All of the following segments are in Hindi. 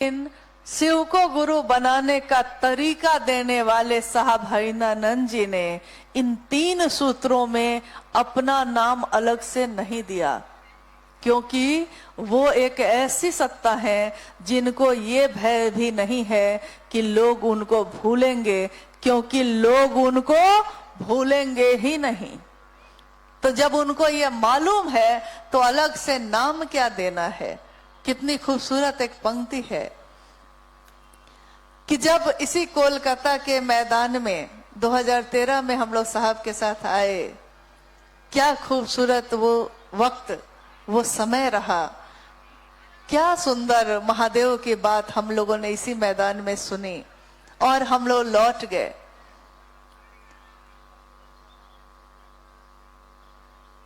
इन शिव को गुरु बनाने का तरीका देने वाले साहब हरिनानंद जी ने इन 3 सूत्रों में अपना नाम अलग से नहीं दिया, क्योंकि वो एक ऐसी सत्ता है जिनको ये भय भी नहीं है कि लोग उनको भूलेंगे, क्योंकि लोग उनको भूलेंगे ही नहीं। तो जब उनको ये मालूम है तो अलग से नाम क्या देना है। कितनी खूबसूरत एक पंक्ति है कि जब इसी कोलकाता के मैदान में 2013 में हम लोग साहब के साथ आए, क्या खूबसूरत वो वक्त, वो समय रहा। क्या सुंदर महादेव की बात हम लोगों ने इसी मैदान में सुनी और हम लोग लौट गए।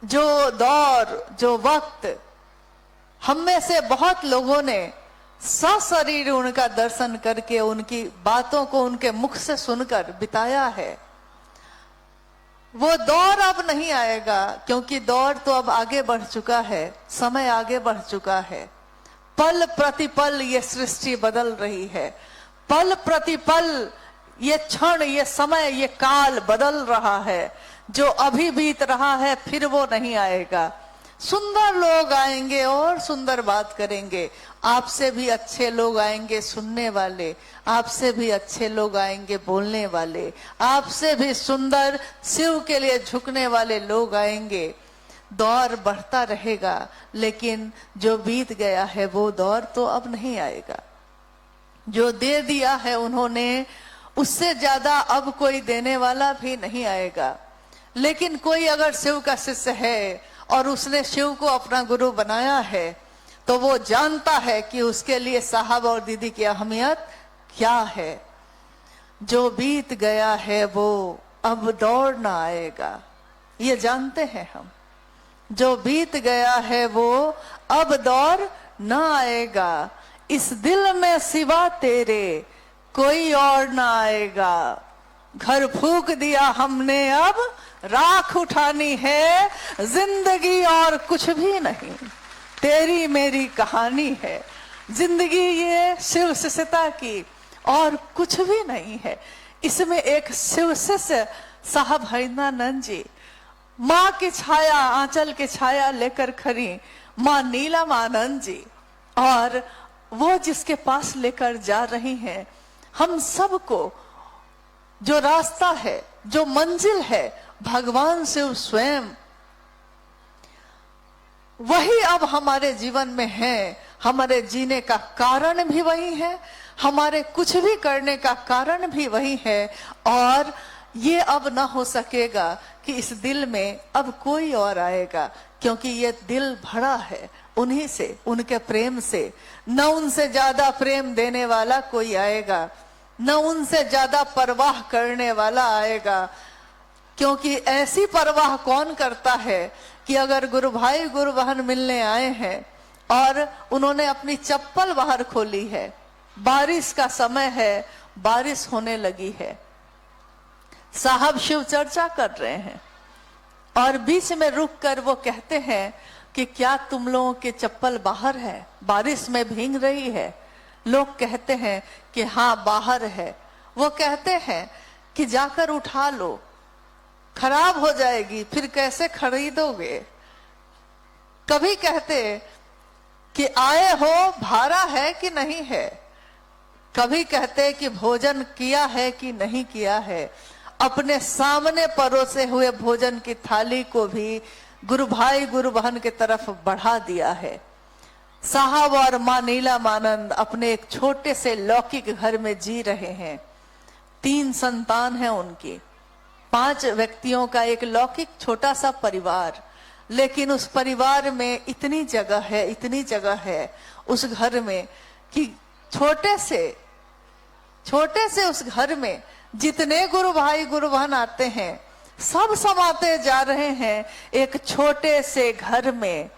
जो दौर, जो वक्त हम में से बहुत लोगों ने सशरीर उनका दर्शन करके उनकी बातों को उनके मुख से सुनकर बिताया है, वो दौर अब नहीं आएगा, क्योंकि दौर तो अब आगे बढ़ चुका है, समय आगे बढ़ चुका है। पल प्रतिपल ये सृष्टि बदल रही है, पल प्रतिपल ये क्षण, ये समय, ये काल बदल रहा है। जो अभी बीत रहा है फिर वो नहीं आएगा। सुंदर लोग आएंगे और सुंदर बात करेंगे, आपसे भी अच्छे लोग आएंगे सुनने वाले, आपसे भी अच्छे लोग आएंगे बोलने वाले, आपसे भी सुंदर शिव के लिए झुकने वाले लोग आएंगे। दौर बढ़ता रहेगा, लेकिन जो बीत गया है वो दौर तो अब नहीं आएगा। जो दे दिया है उन्होंने, उससे ज्यादा अब कोई देने वाला भी नहीं आएगा। लेकिन कोई अगर शिव का शिष्य है और उसने शिव को अपना गुरु बनाया है, तो वो जानता है कि उसके लिए साहब और दीदी की अहमियत क्या है। जो बीत गया है वो अब दौड़ ना आएगा, ये जानते हैं हम। जो बीत गया है वो अब दौर ना आएगा। इस दिल में सिवा तेरे कोई और ना आएगा। घर फूक दिया हमने, अब राख उठानी है। जिंदगी और कुछ भी नहीं, तेरी मेरी कहानी है। जिंदगी ये शिव शिष्यता की और कुछ भी नहीं है। इसमें एक शिव शिष्य साहब हरिनानंद जी, माँ की छाया, आंचल की छाया लेकर खड़ी माँ नीलमानंद जी, और वो जिसके पास लेकर जा रही हैं हम सबको। जो रास्ता है, जो मंजिल है, भगवान शिव स्वयं, वही अब हमारे जीवन में है। हमारे जीने का कारण भी वही है, हमारे कुछ भी करने का कारण भी वही है। और ये अब ना हो सकेगा कि इस दिल में अब कोई और आएगा, क्योंकि ये दिल भरा है उन्हीं से, उनके प्रेम से। न उनसे ज्यादा प्रेम देने वाला कोई आएगा, न उनसे ज्यादा परवाह करने वाला आएगा। क्योंकि ऐसी परवाह कौन करता है कि अगर गुरु भाई गुरु बहन मिलने आए हैं और उन्होंने अपनी चप्पल बाहर खोली है, बारिश का समय है, बारिश होने लगी है, साहब शिव चर्चा कर रहे हैं और बीच में रुक कर वो कहते हैं कि क्या तुम लोगों के चप्पल बाहर है, बारिश में भीग रही है। लोग कहते हैं कि हाँ बाहर है। वो कहते हैं कि जाकर उठा लो, खराब हो जाएगी, फिर कैसे खरीदोगे। कभी कहते कि आए हो, भारा है कि नहीं है। कभी कहते कि भोजन किया है कि नहीं किया है। अपने सामने परोसे हुए भोजन की थाली को भी गुरु भाई गुरु बहन की तरफ बढ़ा दिया है। साहब और माँ नीलमानंद अपने एक छोटे से लौकिक घर में जी रहे हैं। 3 संतान हैं उनकी, 5 व्यक्तियों का एक लौकिक छोटा सा परिवार। लेकिन उस परिवार में इतनी जगह है, इतनी जगह है उस घर में कि छोटे से उस घर में जितने गुरु भाई गुरु बहन आते हैं सब समाते जा रहे हैं एक छोटे से घर में।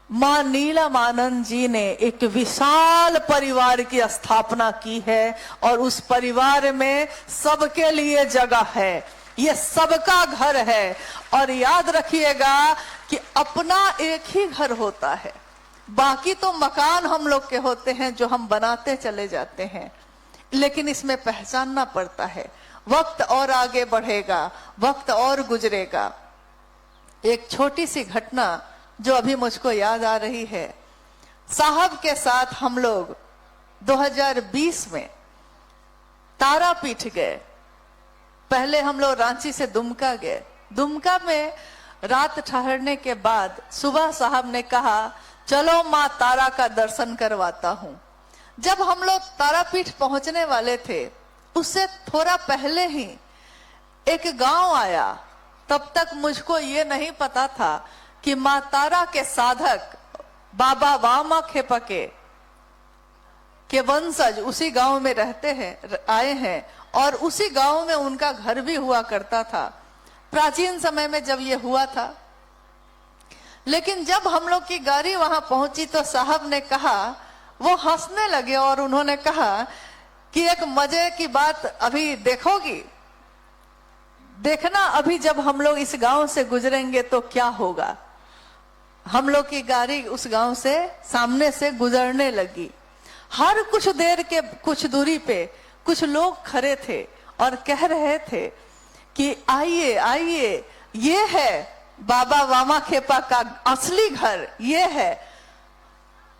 माँ नीलमानंद जी ने एक विशाल परिवार की स्थापना की है और उस परिवार में सबके लिए जगह है, ये सबका घर है। और याद रखिएगा कि अपना एक ही घर होता है, बाकी तो मकान हम लोग के होते हैं जो हम बनाते चले जाते हैं, लेकिन इसमें पहचानना पड़ता है। वक्त और आगे बढ़ेगा, वक्त और गुजरेगा। एक छोटी सी घटना जो अभी मुझको याद आ रही है, साहब के साथ हम लोग 2020 में तारापीठ गए। पहले हम लोग रांची से दुमका गए। दुमका में रात ठहरने के बाद सुबह साहब ने कहा चलो माँ तारा का दर्शन करवाता हूं। जब हम लोग तारापीठ पहुंचने वाले थे, उससे थोड़ा पहले ही एक गांव आया। तब तक मुझको ये नहीं पता था कि माँ तारा के साधक बाबा वामा खेपके के वंशज उसी गांव में रहते हैं, आए हैं, और उसी गांव में उनका घर भी हुआ करता था प्राचीन समय में जब ये हुआ था। लेकिन जब हम लोग की गाड़ी वहां पहुंची तो साहब ने कहा, वो हंसने लगे और उन्होंने कहा कि एक मजे की बात अभी देखोगी, देखना अभी जब हम लोग इस गांव से गुजरेंगे तो क्या होगा। हम लोग की गाड़ी उस गांव से सामने से गुजरने लगी। हर कुछ देर के कुछ दूरी पे कुछ लोग खड़े थे और कह रहे थे कि आइए आइए, ये है बाबा वामा खेपा का असली घर, ये है।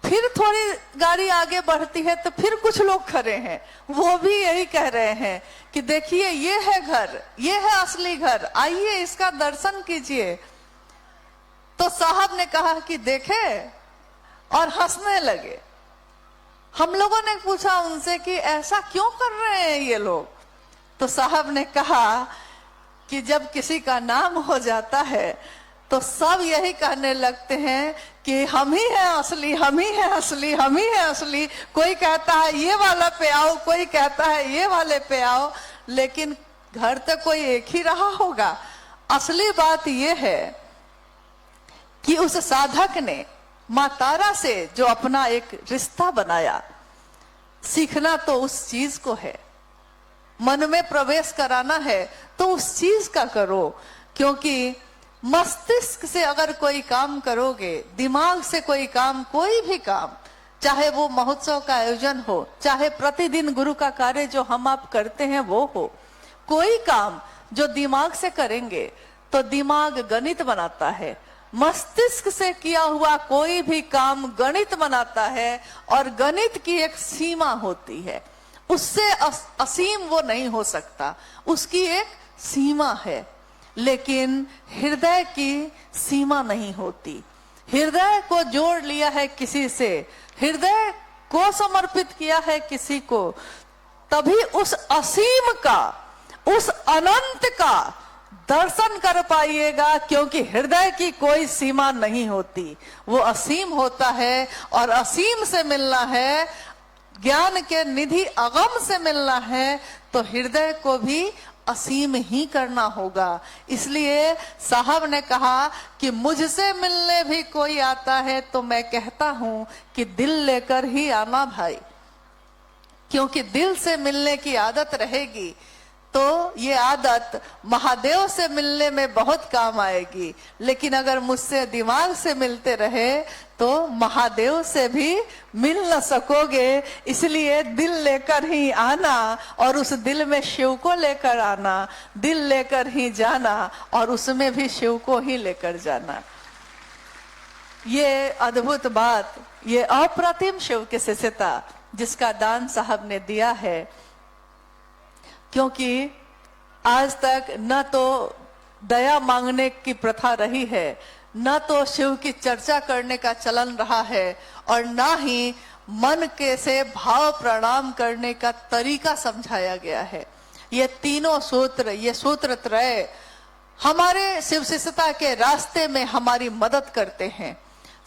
फिर थोड़ी गाड़ी आगे बढ़ती है तो फिर कुछ लोग खड़े हैं, वो भी यही कह रहे हैं कि देखिए ये है घर, ये है असली घर, आइए इसका दर्शन कीजिए। तो साहब ने कहा कि देखे, और हंसने लगे। हम लोगों ने पूछा उनसे कि ऐसा क्यों कर रहे हैं ये लोग। तो साहब ने कहा कि जब किसी का नाम हो जाता है तो सब यही कहने लगते हैं कि हम ही हैं असली, हम ही हैं असली, हम ही हैं असली। कोई कहता है ये वाला पे आओ, कोई कहता है ये वाले पे आओ, लेकिन घर तो कोई एक ही रहा होगा। असली बात यह है कि उस साधक ने माँ तारा से जो अपना एक रिश्ता बनाया, सीखना तो उस चीज को है, मन में प्रवेश कराना है तो उस चीज का करो। क्योंकि मस्तिष्क से अगर कोई काम करोगे, दिमाग से कोई काम, कोई भी काम, चाहे वो महोत्सव का आयोजन हो, चाहे प्रतिदिन गुरु का कार्य जो हम आप करते हैं वो हो, कोई काम जो दिमाग से करेंगे तो दिमाग गणित बनाता है। मस्तिष्क से किया हुआ कोई भी काम गणित बनाता है, और गणित की एक सीमा होती है, उससे असीम वो नहीं हो सकता, उसकी एक सीमा है। लेकिन हृदय की सीमा नहीं होती। हृदय को जोड़ लिया है किसी से, हृदय को समर्पित किया है किसी को, तभी उस असीम का, उस अनंत का दर्शन कर पाइएगा। क्योंकि हृदय की कोई सीमा नहीं होती, वो असीम होता है, और असीम से मिलना है, ज्ञान के निधि अगम से मिलना है, तो हृदय को भी असीम ही करना होगा। इसलिए साहब ने कहा कि मुझसे मिलने भी कोई आता है तो मैं कहता हूं कि दिल लेकर ही आना भाई। क्योंकि दिल से मिलने की आदत रहेगी तो ये आदत महादेव से मिलने में बहुत काम आएगी। लेकिन अगर मुझसे दिमाग से मिलते रहे तो महादेव से भी मिल न सकोगे। इसलिए दिल लेकर ही आना, और उस दिल में शिव को लेकर आना, दिल लेकर ही जाना, और उसमें भी शिव को ही लेकर जाना। ये अद्भुत बात, ये अप्रतिम शिव की शिष्यता जिसका दान साहब ने दिया है। क्योंकि आज तक न तो दया मांगने की प्रथा रही है, न तो शिव की चर्चा करने का चलन रहा है, और न ही मन के से भाव प्रणाम करने का तरीका समझाया गया है। ये तीनों सूत्र, ये सूत्र त्रय हमारे शिव शिष्यता के रास्ते में हमारी मदद करते हैं,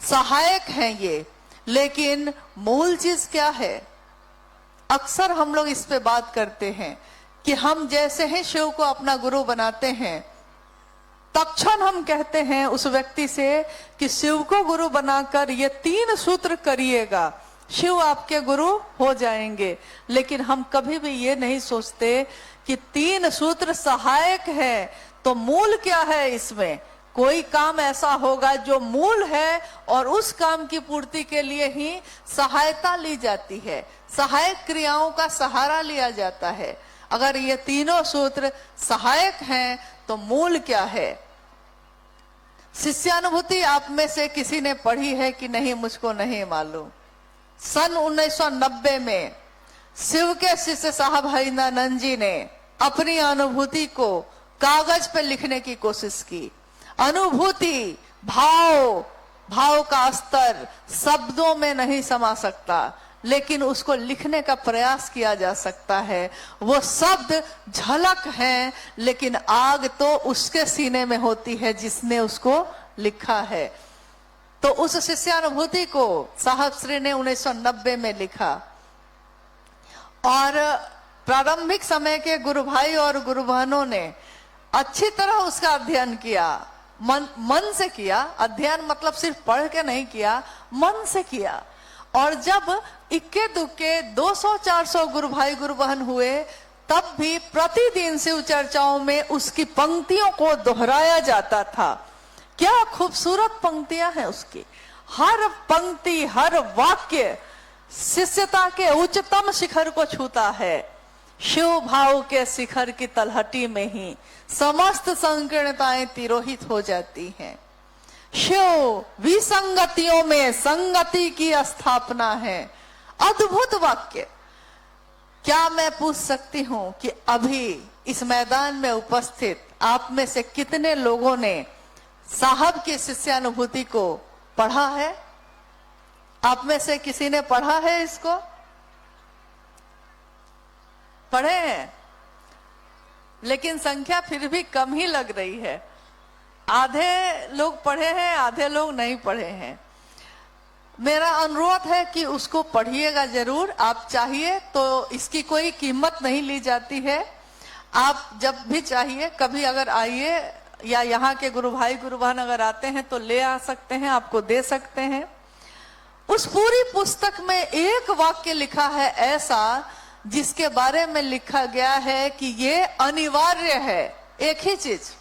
सहायक हैं ये। लेकिन मूल चीज क्या है? अक्सर हम लोग इस पे बात करते हैं कि हम जैसे ही शिव को अपना गुरु बनाते हैं, तत्क्षण हम कहते हैं उस व्यक्ति से कि शिव को गुरु बनाकर ये 3 सूत्र करिएगा, शिव आपके गुरु हो जाएंगे। लेकिन हम कभी भी ये नहीं सोचते कि 3 सूत्र सहायक है, तो मूल क्या है इसमें? कोई काम ऐसा होगा जो मूल है और उस काम की पूर्ति के लिए ही सहायता ली जाती है, सहायक क्रियाओं का सहारा लिया जाता है। अगर ये तीनों सूत्र सहायक हैं तो मूल क्या है? शिष्यानुभूति आप में से किसी ने पढ़ी है कि नहीं मुझको नहीं मालूम। सन 1990 में शिव के शिष्य साहब हरिनानंद जी ने अपनी अनुभूति को कागज पे लिखने की कोशिश की। अनुभूति, भाव का स्तर शब्दों में नहीं समा सकता, लेकिन उसको लिखने का प्रयास किया जा सकता है। वो शब्द झलक हैं, लेकिन आग तो उसके सीने में होती है जिसने उसको लिखा है। तो उस शिष्यानुभूति को साहब श्री ने 1990 में लिखा और प्रारंभिक समय के गुरु भाई और गुरु बहनों ने अच्छी तरह उसका अध्ययन किया, मन से किया। अध्ययन मतलब सिर्फ पढ़ के नहीं किया, मन से किया। और जब इक्के दुक्के 200-400 गुरु भाई गुरु बहन हुए, तब भी प्रतिदिन शिव चर्चाओं में उसकी पंक्तियों को दोहराया जाता था। क्या खूबसूरत पंक्तियां हैं उसकी। हर पंक्ति, हर वाक्य शिष्यता के उच्चतम शिखर को छूता है। शिव भाव के शिखर की तलहटी में ही समस्त संकीर्णताएं तिरोहित हो जाती हैं। शिव विसंगतियों में संगति की स्थापना है। अद्भुत वाक्य। क्या मैं पूछ सकती हूं कि अभी इस मैदान में उपस्थित आप में से कितने लोगों ने साहब की शिष्यानुभूति को पढ़ा है? आप में से किसी ने पढ़ा है इसको? पढ़े हैं, लेकिन संख्या फिर भी कम ही लग रही है। आधे लोग पढ़े हैं, आधे लोग नहीं पढ़े हैं। मेरा अनुरोध है कि उसको पढ़िएगा जरूर। आप चाहिए तो इसकी कोई कीमत नहीं ली जाती है। आप जब भी चाहिए कभी अगर आइए, या यहाँ के गुरु भाई गुरु बहन अगर आते हैं तो ले आ सकते हैं, आपको दे सकते हैं। उस पूरी पुस्तक में एक वाक्य लिखा है ऐसा जिसके बारे में लिखा गया है कि ये अनिवार्य है। एक ही चीज,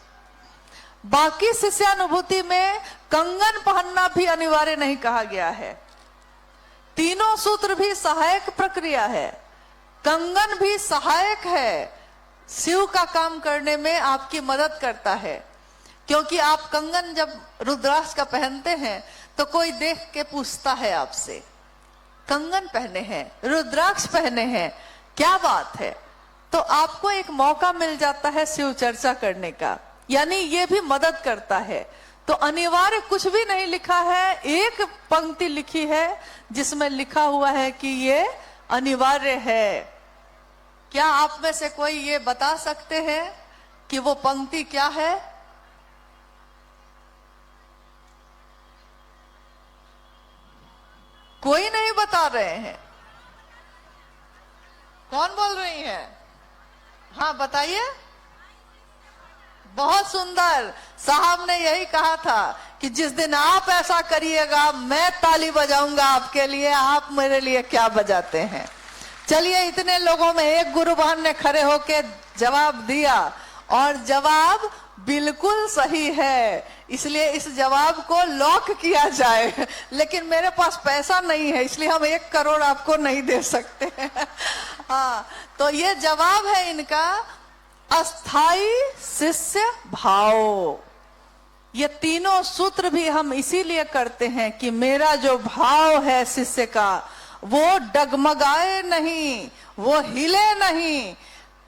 बाकी शिष्यानुभूति में कंगन पहनना भी अनिवार्य नहीं कहा गया है। तीनों सूत्र भी सहायक प्रक्रिया है, कंगन भी सहायक है, शिव का काम करने में आपकी मदद करता है। क्योंकि आप कंगन जब रुद्राक्ष का पहनते हैं तो कोई देख के पूछता है आपसे, कंगन पहने हैं, रुद्राक्ष पहने हैं, क्या बात है? तो आपको एक मौका मिल जाता है शिव चर्चा करने का, यानी ये भी मदद करता है। तो अनिवार्य कुछ भी नहीं लिखा है। एक पंक्ति लिखी है जिसमें लिखा हुआ है कि ये अनिवार्य है। क्या आप में से कोई ये बता सकते हैं कि वो पंक्ति क्या है? कोई नहीं बता रहे हैं। कौन बोल रही हैं? हाँ बताइए। बहुत सुंदर। साहब ने यही कहा था कि जिस दिन आप ऐसा करिएगा मैं ताली बजाऊंगा आपके लिए। आप मेरे लिए क्या बजाते हैं? चलिए, इतने लोगों में एक गुरु बहन ने खड़े होके जवाब दिया और जवाब बिल्कुल सही है, इसलिए इस जवाब को लॉक किया जाए। लेकिन मेरे पास पैसा नहीं है, इसलिए हम 1 करोड़ आपको नहीं दे सकते। हाँ, तो ये जवाब है इनका, अस्थाई शिष्य भाव। ये तीनों सूत्र भी हम इसीलिए करते हैं कि मेरा जो भाव है शिष्य का, वो डगमगाए नहीं, वो हिले नहीं।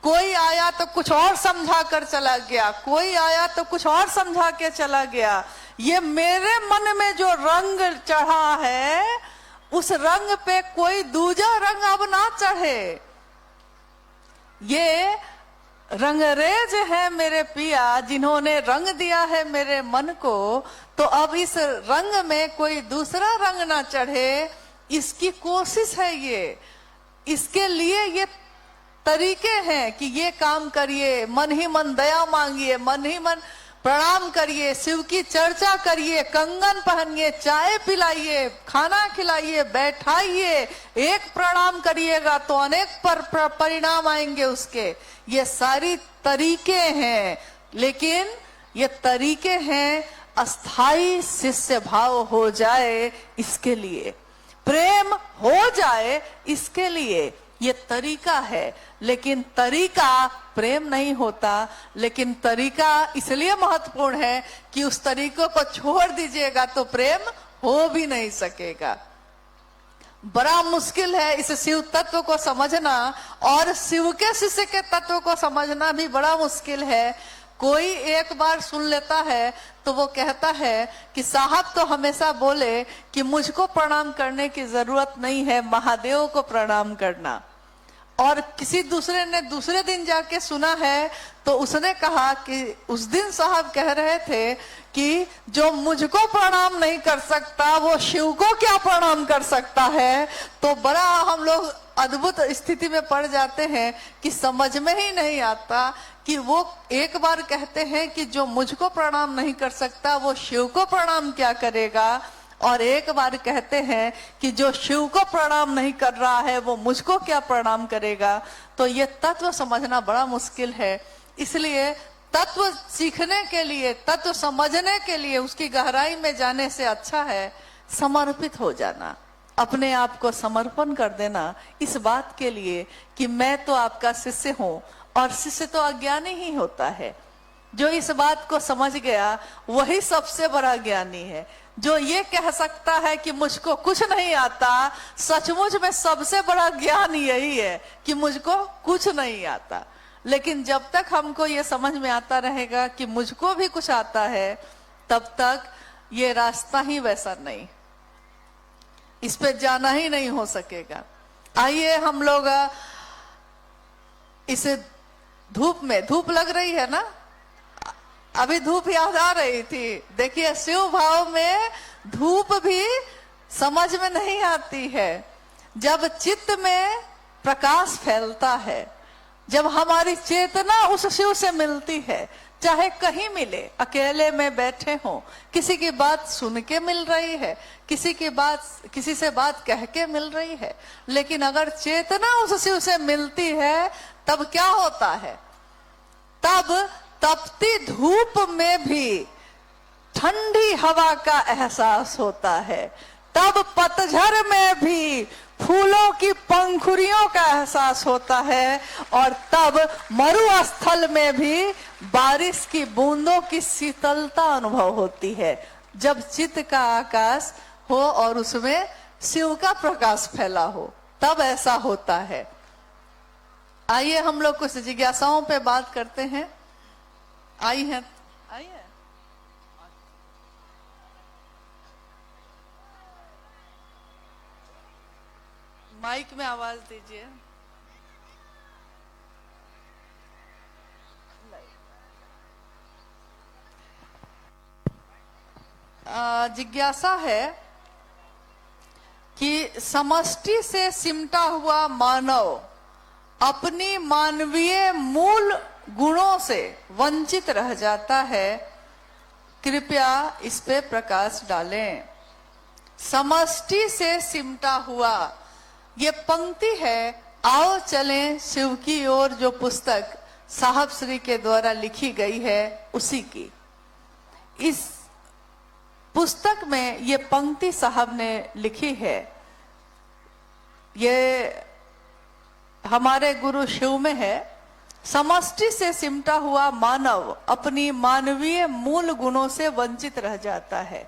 कोई आया तो कुछ और समझा कर चला गया, कोई आया तो कुछ और समझा के चला गया। ये मेरे मन में जो रंग चढ़ा है, उस रंग पे कोई दूजा रंग अब ना चढ़े। ये रंगरेज है मेरे पिया, जिन्होंने रंग दिया है मेरे मन को। तो अब इस रंग में कोई दूसरा रंग ना चढ़े, इसकी कोशिश है। ये इसके लिए ये तरीके हैं कि ये काम करिए, मन ही मन दया मांगिए, मन ही मन प्रणाम करिए, शिव की चर्चा करिए, कंगन पहनिए, चाय पिलाइए, खाना खिलाइए, बैठाइए। एक प्रणाम करिएगा तो अनेक परिणाम आएंगे उसके। ये सारी तरीके हैं, लेकिन ये तरीके हैं अस्थाई शिष्य भाव हो जाए इसके लिए, प्रेम हो जाए इसके लिए ये तरीका है। लेकिन तरीका प्रेम नहीं होता। लेकिन तरीका इसलिए महत्वपूर्ण है कि उस तरीकों को छोड़ दीजिएगा तो प्रेम हो भी नहीं सकेगा। बड़ा मुश्किल है इस शिव तत्व को समझना, और शिव के शिष्य के तत्व को समझना भी बड़ा मुश्किल है। कोई एक बार सुन लेता है तो वो कहता है कि साहब तो हमेशा बोले कि मुझको प्रणाम करने की जरूरत नहीं है, महादेव को प्रणाम करना। और किसी दूसरे ने दूसरे दिन जाके सुना है तो उसने कहा कि उस दिन साहब कह रहे थे कि जो मुझको प्रणाम नहीं कर सकता वो शिव को क्या प्रणाम कर सकता है। तो बड़ा हम लोग अद्भुत स्थिति में पड़ जाते हैं कि समझ में ही नहीं आता कि वो एक बार कहते हैं कि जो मुझको प्रणाम नहीं कर सकता वो शिव को प्रणाम क्या करेगा, और एक बार कहते हैं कि जो शिव को प्रणाम नहीं कर रहा है वो मुझको क्या प्रणाम करेगा। तो ये तत्व समझना बड़ा मुश्किल है। इसलिए तत्व सीखने के लिए, तत्व समझने के लिए उसकी गहराई में जाने से अच्छा है समर्पित हो जाना, अपने आप को समर्पण कर देना इस बात के लिए कि मैं तो आपका शिष्य हूं। और शिष्य तो अज्ञानी ही होता है। जो इस बात को समझ गया वही सबसे बड़ा ज्ञानी है। जो ये कह सकता है कि मुझको कुछ नहीं आता, सचमुच में सबसे बड़ा ज्ञान यही है कि मुझको कुछ नहीं आता। लेकिन जब तक हमको ये समझ में आता रहेगा कि मुझको भी कुछ आता है, तब तक ये रास्ता ही वैसा नहीं, इस पे जाना ही नहीं हो सकेगा। आइए हम लोग इस धूप में, धूप लग रही है ना, अभी धूप याद आ रही थी। देखिए शिव भाव में धूप भी समझ में नहीं आती है। जब चित्त में प्रकाश फैलता है, जब हमारी चेतना उस शिव से मिलती है, चाहे कहीं मिले, अकेले में बैठे हो, किसी की बात सुन के मिल रही है, किसी से बात कह के मिल रही है, लेकिन अगर चेतना उस शिव से मिलती है तब क्या होता है? तब तपती धूप में भी ठंडी हवा का एहसास होता है। तब पतझड़ में भी फूलों की पंखुड़ियों का एहसास होता है। और तब मरुस्थल में भी बारिश की बूंदों की शीतलता अनुभव होती है। जब चित्त का आकाश हो और उसमें शिव का प्रकाश फैला हो, तब ऐसा होता है। आइए हम लोग कुछ जिज्ञासाओं पे बात करते हैं। आइए माइक में आवाज दीजिए। जिज्ञासा है कि समष्टि से सिमटा हुआ मानव अपनी मानवीय मूल गुणों से वंचित रह जाता है। कृपया इस पे प्रकाश डालें। समष्टि से सिमटा हुआ, ये पंक्ति है आओ चलें शिव की ओर, जो पुस्तक साहब श्री के द्वारा लिखी गई है उसी की। इस पुस्तक में ये पंक्ति साहब ने लिखी है। ये हमारे गुरु शिव में है। समष्टि से सिमटा हुआ मानव अपनी मानवीय मूल गुणों से वंचित रह जाता है।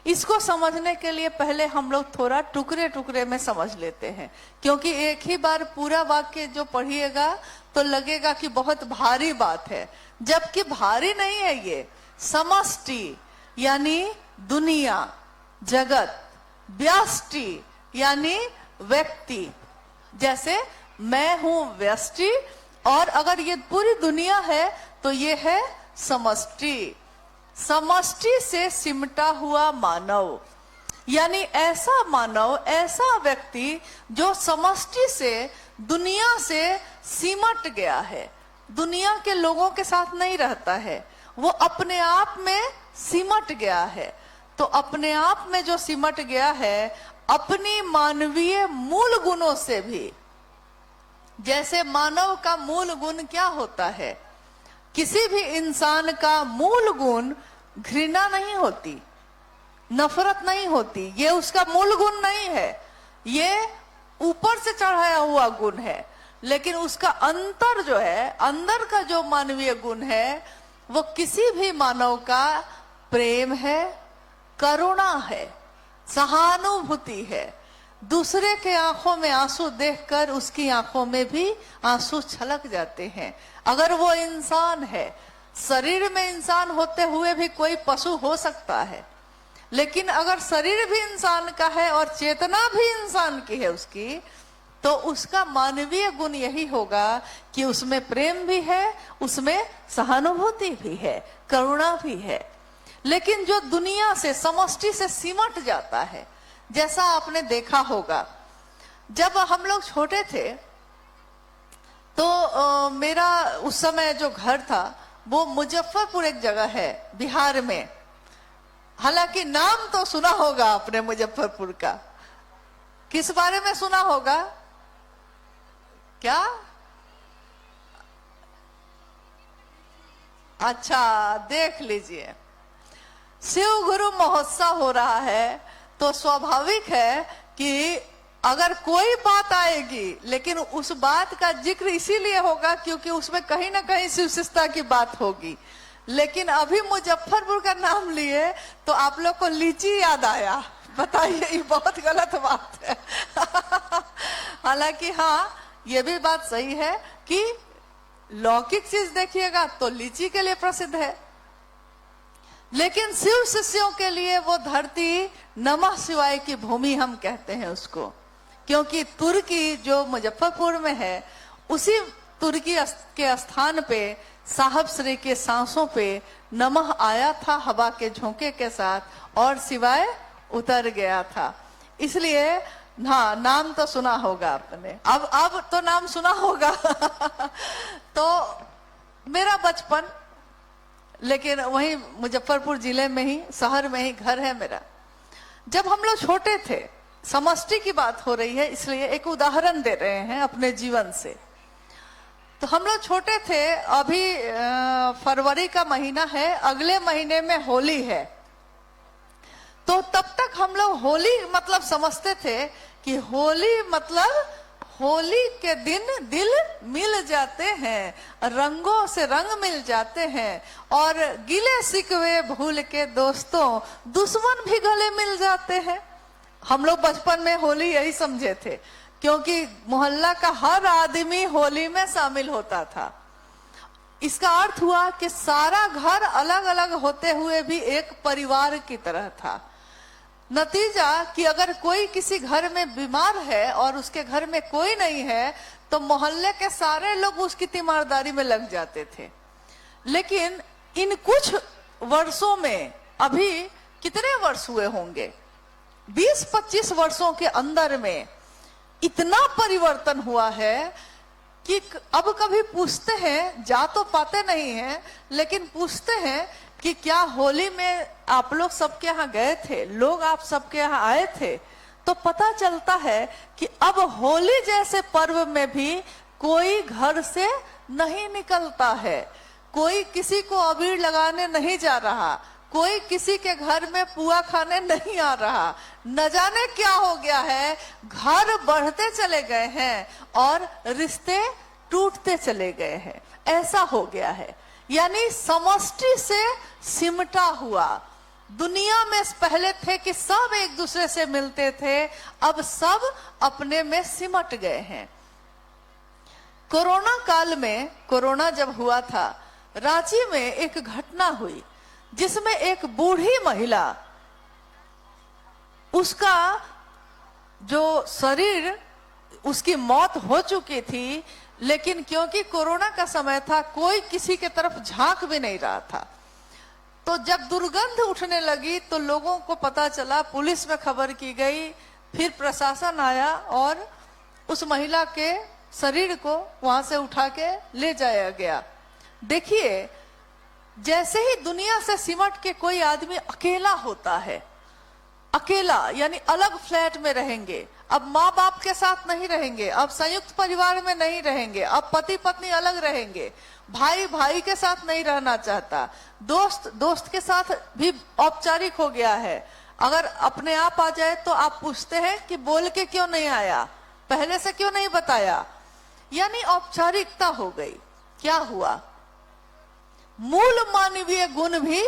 इसको समझने के लिए पहले हम लोग थोड़ा टुकड़े टुकड़े में समझ लेते हैं, क्योंकि एक ही बार पूरा वाक्य जो पढ़िएगा तो लगेगा कि बहुत भारी बात है, जबकि भारी नहीं है। ये समष्टि यानी दुनिया, जगत, व्यष्टि यानी व्यक्ति। जैसे मैं हूं व्यष्टि और अगर ये पूरी दुनिया है तो ये है समष्टि। समष्टि से सिमटा हुआ मानव यानी ऐसा मानव, ऐसा व्यक्ति जो समष्टि से, दुनिया से सिमट गया है, दुनिया के लोगों के साथ नहीं रहता है, वो अपने आप में सिमट गया है। तो अपने आप में जो सिमट गया है, अपनी मानवीय मूल गुणों से भी, जैसे मानव का मूल गुण क्या होता है? किसी भी इंसान का मूल गुण घृणा नहीं होती, नफरत नहीं होती, ये उसका मूल गुण नहीं है, ये ऊपर से चढ़ाया हुआ गुण है। लेकिन उसका अंतर जो है, अंदर का जो मानवीय गुण है, वो किसी भी मानव का प्रेम है, करुणा है, सहानुभूति है। दूसरे के आंखों में आंसू देखकर उसकी आंखों में भी आंसू छलक जाते हैं। अगर वो इंसान है, शरीर में इंसान होते हुए भी कोई पशु हो सकता है, लेकिन अगर शरीर भी इंसान का है और चेतना भी इंसान की है उसकी, तो उसका मानवीय गुण यही होगा कि उसमें प्रेम भी है, उसमें सहानुभूति भी है, करुणा भी है। लेकिन जो दुनिया से, समष्टि से सिमट जाता है, जैसा आपने देखा होगा, जब हम लोग छोटे थे तो मेरा उस समय जो घर था वो मुजफ्फरपुर एक जगह है बिहार में। हालांकि नाम तो सुना होगा आपने मुजफ्फरपुर का। किस बारे में सुना होगा? क्या? अच्छा, देख लीजिए, शिव गुरु महोत्सव हो रहा है, तो स्वाभाविक है कि अगर कोई बात आएगी, लेकिन उस बात का जिक्र इसीलिए होगा क्योंकि उसमें कहीं ना कहीं शिव शिष्टता की बात होगी। लेकिन अभी मुजफ्फरपुर का नाम लिए तो आप लोग को लीची याद आया। बताइए, ये बहुत गलत बात है। हालांकि हाँ, ये भी बात सही है कि लौकिक चीज देखिएगा तो लीची के लिए प्रसिद्ध है, लेकिन शिव शिष्यों के लिए वो धरती नमः शिवाय की भूमि हम कहते हैं उसको, क्योंकि तुर्की जो मुजफ्फरपुर में है, उसी तुर्की के स्थान पे साहब श्री के सांसों पे नमः आया था हवा के झोंके के साथ और शिवाय उतर गया था। इसलिए हाँ, नाम तो सुना होगा आपने, अब तो नाम सुना होगा। तो मेरा बचपन, लेकिन वहीं मुजफ्फरपुर जिले में ही, शहर में ही घर है मेरा। जब हम लोग छोटे थे, समष्टि की बात हो रही है इसलिए एक उदाहरण दे रहे हैं अपने जीवन से। तो हम लोग छोटे थे, अभी फरवरी का महीना है, अगले महीने में होली है। तो तब तक हम लोग होली मतलब समझते थे कि होली मतलब होली के दिन दिल मिल जाते हैं, रंगों से रंग मिल जाते हैं, और गिले शिकवे भूल के दोस्तों दुश्मन भी गले मिल जाते हैं। हम लोग बचपन में होली यही समझे थे, क्योंकि मोहल्ला का हर आदमी होली में शामिल होता था। इसका अर्थ हुआ कि सारा घर अलग अलग होते हुए भी एक परिवार की तरह था। नतीजा कि अगर कोई किसी घर में बीमार है और उसके घर में कोई नहीं है, तो मोहल्ले के सारे लोग उसकी तीमारदारी में लग जाते थे। लेकिन इन कुछ वर्षों में, अभी कितने वर्ष हुए होंगे, 20-25 वर्षों के अंदर में इतना परिवर्तन हुआ है कि अब कभी पूछते हैं, जा तो पाते नहीं हैं, लेकिन पूछते हैं कि क्या होली में आप लोग सबके यहाँ गए थे, लोग आप सबके यहाँ आए थे, तो पता चलता है कि अब होली जैसे पर्व में भी कोई घर से नहीं निकलता है, कोई किसी को अबीर लगाने नहीं जा रहा, कोई किसी के घर में पुआ खाने नहीं आ रहा। न जाने क्या हो गया है, घर बढ़ते चले गए हैं और रिश्ते टूटते चले गए हैं। ऐसा हो गया है, यानी समष्टि से सिमटा हुआ। दुनिया में पहले थे कि सब एक दूसरे से मिलते थे, अब सब अपने में सिमट गए हैं। कोरोना काल में, कोरोना जब हुआ था, रांची में एक घटना हुई जिसमें एक बूढ़ी महिला, उसका जो शरीर, उसकी मौत हो चुकी थी, लेकिन क्योंकि कोरोना का समय था, कोई किसी के तरफ झांक भी नहीं रहा था। तो जब दुर्गंध उठने लगी तो लोगों को पता चला, पुलिस में खबर की गई, फिर प्रशासन आया और उस महिला के शरीर को वहां से उठा के ले जाया गया। देखिए, जैसे ही दुनिया से सिमट के कोई आदमी अकेला होता है, अकेला यानी अलग फ्लैट में रहेंगे, अब माँ बाप के साथ नहीं रहेंगे, अब संयुक्त परिवार में नहीं रहेंगे, अब पति पत्नी अलग रहेंगे, भाई भाई के साथ नहीं रहना चाहता, दोस्त दोस्त के साथ भी औपचारिक हो गया है। अगर अपने आप आ जाए तो आप पूछते हैं कि बोल के क्यों नहीं आया, पहले से क्यों नहीं बताया, यानी औपचारिकता हो गई। क्या हुआ? मूल मानवीय गुण भी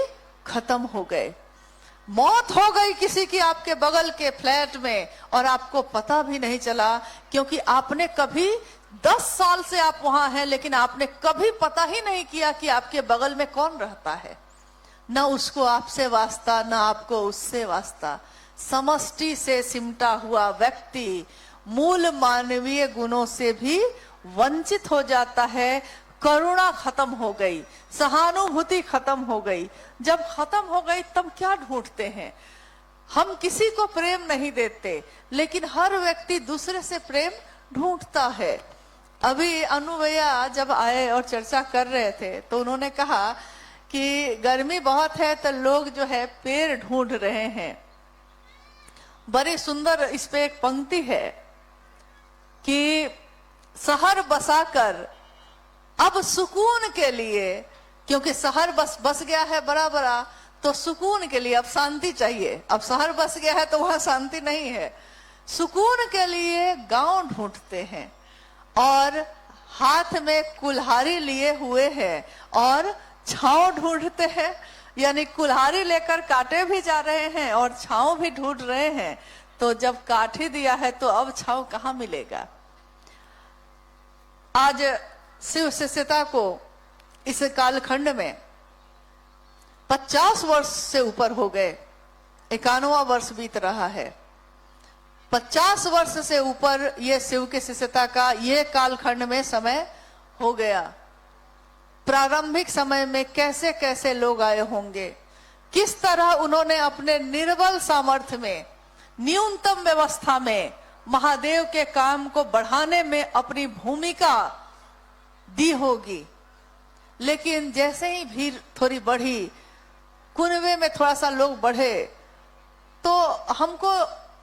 खत्म हो गए। मौत हो गई किसी की आपके बगल के फ्लैट में और आपको पता भी नहीं चला, क्योंकि आपने कभी 10 साल से आप वहां हैं, लेकिन आपने कभी पता ही नहीं किया कि आपके बगल में कौन रहता है। न उसको आपसे वास्ता, न आपको उससे वास्ता। समष्टि से सिमटा हुआ व्यक्ति मूल मानवीय गुणों से भी वंचित हो जाता है। करुणा खत्म हो गई, सहानुभूति खत्म हो गई। जब खत्म हो गई तब क्या ढूंढते हैं? हम किसी को प्रेम नहीं देते, लेकिन हर व्यक्ति दूसरे से प्रेम ढूंढता है। अभी अनु भैया जब आए और चर्चा कर रहे थे तो उन्होंने कहा कि गर्मी बहुत है तो लोग जो है पेड़ ढूंढ रहे हैं। बड़ी सुंदर इस पे एक पंक्ति है कि शहर बसाकर अब सुकून के लिए, क्योंकि शहर बस गया है बड़ा बड़ा, तो सुकून के लिए अब शांति चाहिए। अब शहर बस गया है तो वहां शांति नहीं है, सुकून के लिए गांव ढूंढते हैं और हाथ में कुल्हाड़ी लिए हुए हैं और छांव ढूंढते हैं। यानी कुल्हाड़ी लेकर काटे भी जा रहे हैं और छांव भी ढूंढ रहे हैं। तो जब काट ही दिया है तो अब छांव कहाँ मिलेगा? आज शिव शिष्यता को इस कालखंड में 50 वर्ष से ऊपर हो गए, 91वां वर्ष बीत रहा है। 50 वर्ष से ऊपर ये शिव के शिष्यता का ये कालखंड में समय हो गया। प्रारंभिक समय में कैसे कैसे लोग आए होंगे, किस तरह उन्होंने अपने निर्बल सामर्थ्य में, न्यूनतम व्यवस्था में महादेव के काम को बढ़ाने में अपनी भूमिका दी होगी। लेकिन जैसे ही भीड़ थोड़ी बढ़ी, कुनबे में थोड़ा सा लोग बढ़े, तो हमको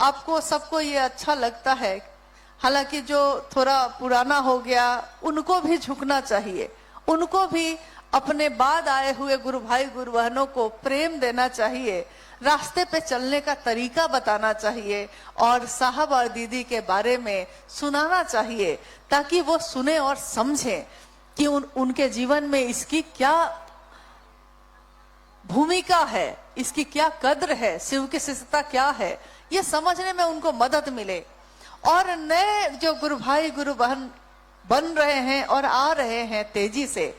आपको सबको ये अच्छा लगता है। हालांकि जो थोड़ा पुराना हो गया उनको भी झुकना चाहिए, उनको भी अपने बाद आए हुए गुरु भाई गुरु बहनों को प्रेम देना चाहिए, रास्ते पे चलने का तरीका बताना चाहिए और साहब और दीदी के बारे में सुनाना चाहिए, ताकि वो सुने और समझें कि उनके जीवन में इसकी क्या भूमिका है, इसकी क्या कद्र है, शिव की शिष्यता क्या है, ये समझने में उनको मदद मिले। और नए जो गुरु भाई गुरु बहन बन रहे हैं और आ रहे हैं तेजी से,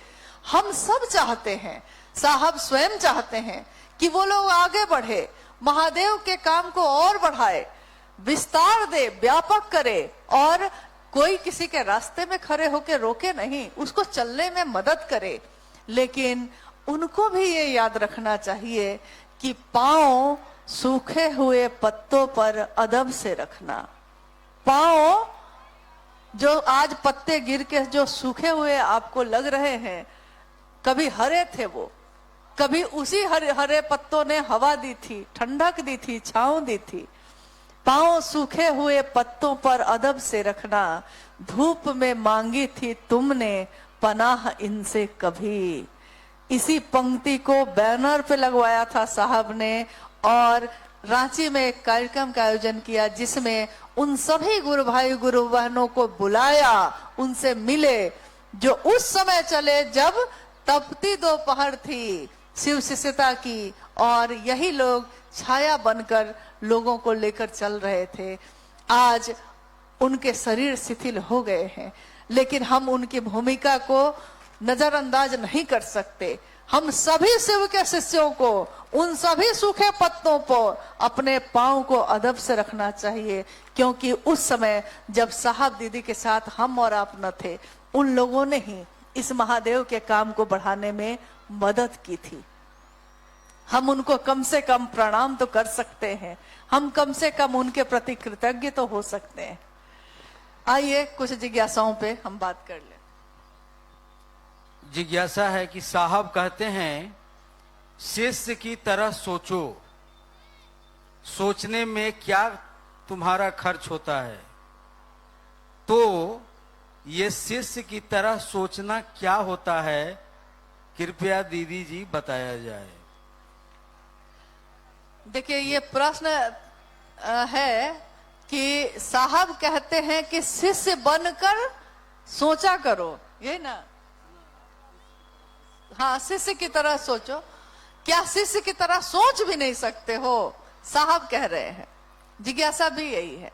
हम सब चाहते हैं, साहब स्वयं चाहते हैं कि वो लोग आगे बढ़े, महादेव के काम को और बढ़ाए, विस्तार दे, व्यापक करे और कोई किसी के रास्ते में खड़े होकर रोके नहीं, उसको चलने में मदद करे। लेकिन उनको भी ये याद रखना चाहिए कि पांव सूखे हुए पत्तों पर अदब से रखना। पांव जो आज पत्ते गिर के जो सूखे हुए आपको लग रहे हैं, कभी हरे थे वो, कभी उसी हरे पत्तों ने हवा दी थी, ठंडक दी थी, छांव दी थी। पांव सूखे हुए पत्तों पर अदब से रखना, धूप में मांगी थी तुमने पनाह इनसे कभी। इसी पंक्ति को बैनर पे लगवाया था साहब ने और रांची में एक कार्यक्रम का आयोजन किया, जिसमें उन सभी गुरु भाई गुरु बहनों को बुलाया, उनसे मिले, जो उस समय चले जब तपती दोपहर थी शिव शिष्यता की, और यही लोग छाया बनकर लोगों को लेकर चल रहे थे। आज उनके शरीर शिथिल हो गए हैं, लेकिन हम उनकी भूमिका को नजरअंदाज नहीं कर सकते। हम सभी शिव के शिष्यों को उन सभी सूखे पत्तों पर अपने पांव को अदब से रखना चाहिए, क्योंकि उस समय जब साहब दीदी के साथ हम और आप न थे, उन लोगों ने ही इस महादेव के काम को बढ़ाने में मदद की थी। हम उनको कम से कम प्रणाम तो कर सकते हैं, हम कम से कम उनके प्रति कृतज्ञ तो हो सकते हैं। आइए कुछ जिज्ञासाओं पे हम बात कर लें। जिज्ञासा है कि साहब कहते हैं शिष्य की तरह सोचो, सोचने में क्या तुम्हारा खर्च होता है। तो ये शिष्य की तरह सोचना क्या होता है, कृपया दीदी जी बताया जाए। देखिए, ये प्रश्न है कि साहब कहते हैं कि शिष्य बनकर सोचा करो, यही ना? हाँ, शिष्य की तरह सोचो। क्या शिष्य की तरह सोच भी नहीं सकते हो? साहब कह रहे हैं। जिज्ञासा भी यही है,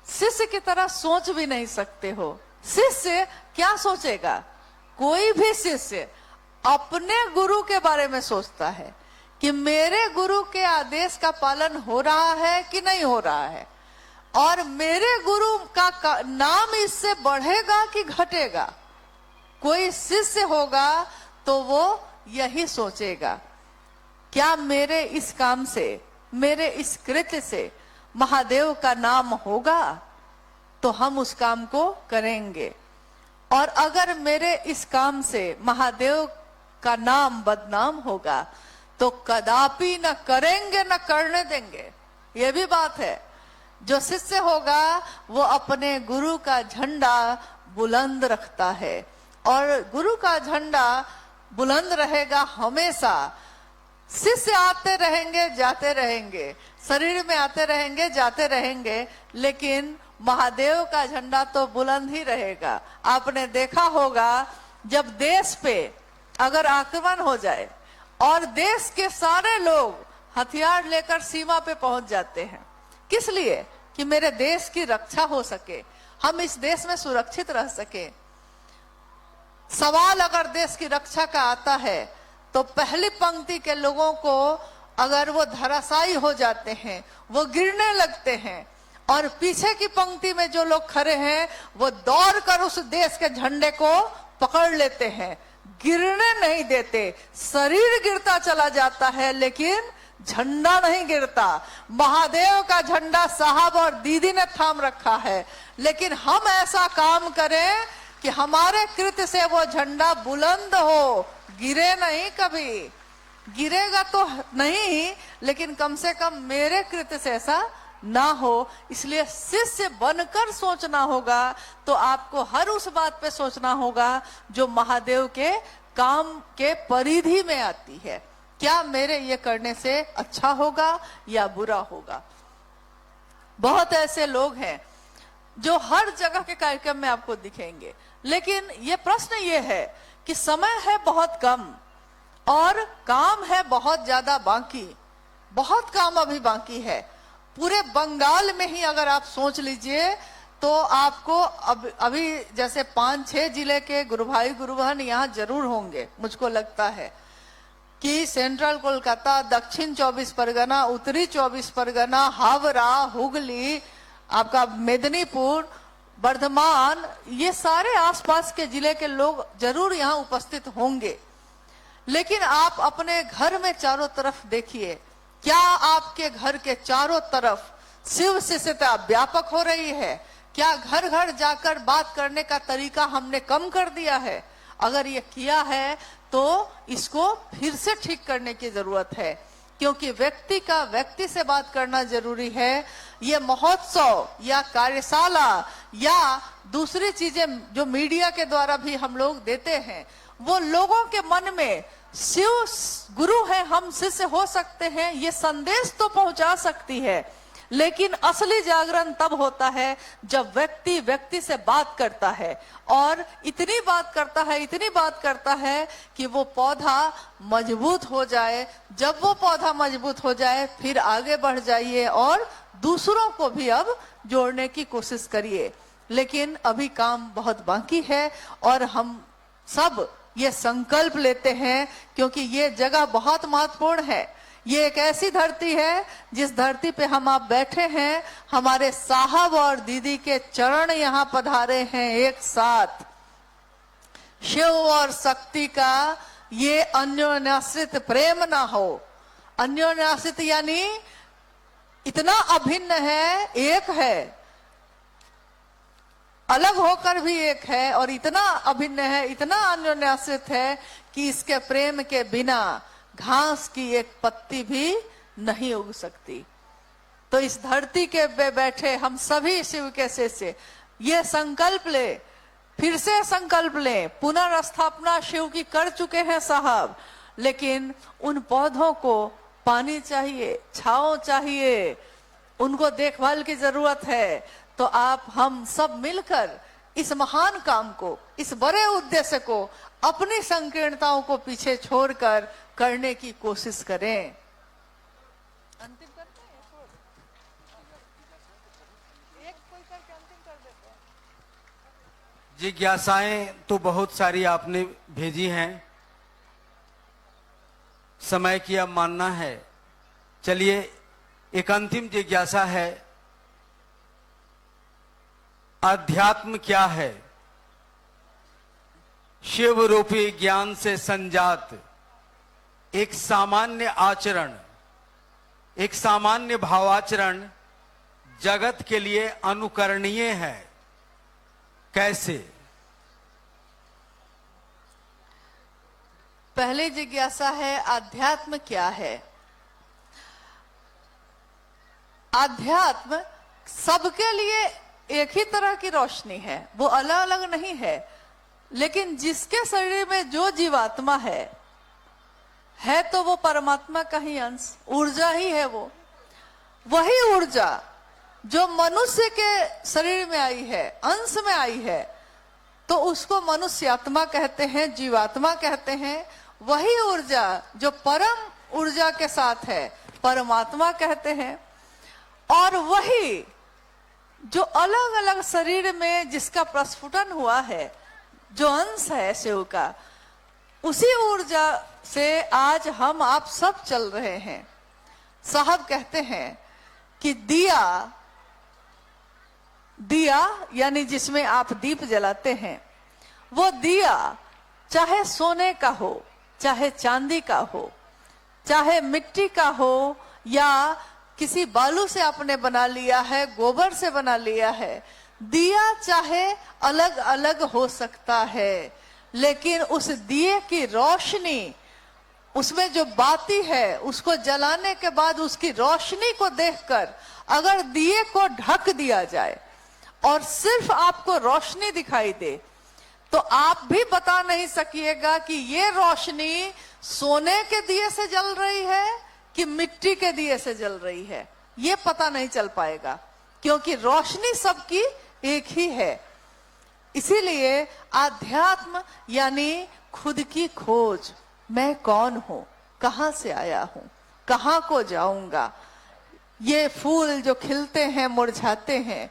शिष्य की तरह सोच भी नहीं सकते हो। शिष्य क्या सोचेगा? कोई भी शिष्य अपने गुरु के बारे में सोचता है कि मेरे गुरु के आदेश का पालन हो रहा है कि नहीं हो रहा है, और मेरे गुरु का नाम इससे बढ़ेगा कि घटेगा। कोई शिष्य होगा तो वो यही सोचेगा, क्या मेरे इस काम से, मेरे इस कृत्य से महादेव का नाम होगा तो हम उस काम को करेंगे, और अगर मेरे इस काम से महादेव का नाम बदनाम होगा तो कदापि न करेंगे, न करने देंगे। ये भी बात है। जो शिष्य होगा वो अपने गुरु का झंडा बुलंद रखता है, और गुरु का झंडा बुलंद रहेगा हमेशा। शिष्य आते रहेंगे, जाते रहेंगे, शरीर में आते रहेंगे, जाते रहेंगे, लेकिन महादेव का झंडा तो बुलंद ही रहेगा। आपने देखा होगा, जब देश पे अगर आक्रमण हो जाए और देश के सारे लोग हथियार लेकर सीमा पे पहुंच जाते हैं, किस लिए? कि मेरे देश की रक्षा हो सके, हम इस देश में सुरक्षित रह सके। सवाल अगर देश की रक्षा का आता है तो पहली पंक्ति के लोगों को अगर वो धराशायी हो जाते हैं, वो गिरने लगते हैं, और पीछे की पंक्ति में जो लोग खड़े हैं वो दौड़कर उस देश के झंडे को पकड़ लेते हैं, गिरने नहीं देते। शरीर गिरता चला जाता है लेकिन झंडा नहीं गिरता। महादेव का झंडा साहब और दीदी ने थाम रखा है, लेकिन हम ऐसा काम करें कि हमारे कृत्य से वो झंडा बुलंद हो, गिरे नहीं। कभी गिरेगा तो नहीं, लेकिन कम से कम मेरे कृत्य से ऐसा ना हो। इसलिए शिष्य बनकर सोचना होगा, तो आपको हर उस बात पे सोचना होगा जो महादेव के काम के परिधि में आती है। क्या मेरे ये करने से अच्छा होगा या बुरा होगा? बहुत ऐसे लोग हैं जो हर जगह के कार्यक्रम में आपको दिखेंगे, लेकिन ये प्रश्न ये है कि समय है बहुत कम और काम है बहुत ज्यादा बाकी। बहुत काम अभी बाकी है। पूरे बंगाल में ही अगर आप सोच लीजिए तो आपको अभी जैसे 5-6 जिले के गुरु भाई गुरु बहन यहाँ जरूर होंगे। मुझको लगता है कि सेंट्रल कोलकाता, दक्षिण 24 परगना, उत्तरी 24 परगना, हावड़ा, हुगली, आपका मेदिनीपुर, वर्धमान, ये सारे आसपास के जिले के लोग जरूर यहाँ उपस्थित होंगे। लेकिन आप अपने घर में चारों तरफ देखिए, क्या आपके घर के चारों तरफ शिव शिष्यता व्यापक हो रही है? क्या घर घर जाकर बात करने का तरीका हमने कम कर दिया है? अगर ये किया है तो इसको फिर से ठीक करने की जरूरत है, क्योंकि व्यक्ति का व्यक्ति से बात करना जरूरी है। ये महोत्सव या कार्यशाला या दूसरी चीजें जो मीडिया के द्वारा भी हम लोग देते हैं, वो लोगों के मन में शिव गुरु है, हम शिष्य हो सकते हैं, ये संदेश तो पहुंचा सकती है। लेकिन असली जागरण तब होता है जब व्यक्ति व्यक्ति से बात करता है, और इतनी बात करता है कि वो पौधा मजबूत हो जाए। जब वो पौधा मजबूत हो जाए फिर आगे बढ़ जाइए और दूसरों को भी अब जोड़ने की कोशिश करिए। लेकिन अभी काम बहुत बाकी है और हम सब ये संकल्प लेते हैं, क्योंकि ये जगह बहुत महत्वपूर्ण है। ये एक ऐसी धरती है जिस धरती पे हम आप बैठे हैं। हमारे साहब और दीदी के चरण यहाँ पधारे हैं एक साथ। शिव और शक्ति का ये अन्योन्याश्रित प्रेम ना हो। अन्योन्याश्रित यानी इतना अभिन्न है, एक है, अलग होकर भी एक है, और इतना अभिन्न है, इतना अन्योन्याश्रित है कि इसके प्रेम के बिना घास की एक पत्ती भी नहीं उग सकती। तो इस धरती के पे बैठे हम सभी शिव के शिष्य ये संकल्प ले, फिर से संकल्प ले, पुनर्स्थापना शिव की कर चुके हैं साहब, लेकिन उन पौधों को पानी चाहिए, छांव चाहिए, उनको देखभाल की जरूरत है। तो आप हम सब मिलकर इस महान काम को, इस बड़े उद्देश्य को अपनी संकीर्णताओं को पीछे छोड़कर करने की कोशिश करें। अंतिम करते हैं, एक कोई करके अंतिम कर देते हैं। जिज्ञासाएं तो बहुत सारी आपने भेजी हैं, समय की अब मानना है। चलिए एक अंतिम जिज्ञासा है, अध्यात्म क्या है? शिव रूपी ज्ञान से संजात एक सामान्य आचरण, एक सामान्य भावाचरण जगत के लिए अनुकरणीय है। कैसे? पहली जिज्ञासा है आध्यात्म क्या है? आध्यात्म सबके लिए एक ही तरह की रोशनी है, वो अलग अलग नहीं है, लेकिन जिसके शरीर में जो जीवात्मा है तो वो परमात्मा का ही अंश, ऊर्जा ही है। वो वही ऊर्जा जो मनुष्य के शरीर में आई है, अंश में आई है, तो उसको मनुष्य आत्मा कहते हैं, जीवात्मा कहते हैं। वही ऊर्जा जो परम ऊर्जा के साथ है, परमात्मा कहते हैं। और वही जो अलग अलग शरीर में जिसका प्रस्फुटन हुआ है, जो अंश है शिव का, उसी ऊर्जा से आज हम आप सब चल रहे हैं। साहब कहते हैं कि दिया यानी जिसमें आप दीप जलाते हैं, वो दिया चाहे सोने का हो, चाहे चांदी का हो, चाहे मिट्टी का हो, या किसी बालू से आपने बना लिया है, गोबर से बना लिया है, दिया चाहे अलग अलग हो सकता है, लेकिन उस दिए की रोशनी, उसमें जो बाती है, उसको जलाने के बाद उसकी रोशनी को देखकर अगर दिए को ढक दिया जाए और सिर्फ आपको रोशनी दिखाई दे, तो आप भी बता नहीं सकिएगा कि ये रोशनी सोने के दिए से जल रही है कि मिट्टी के दिए से जल रही है। ये पता नहीं चल पाएगा, क्योंकि रोशनी सबकी एक ही है। इसीलिए आध्यात्म यानी खुद की खोज, मैं कौन हूं, कहां से आया हूं, कहां को जाऊंगा। ये फूल जो खिलते हैं, मुरझाते हैं,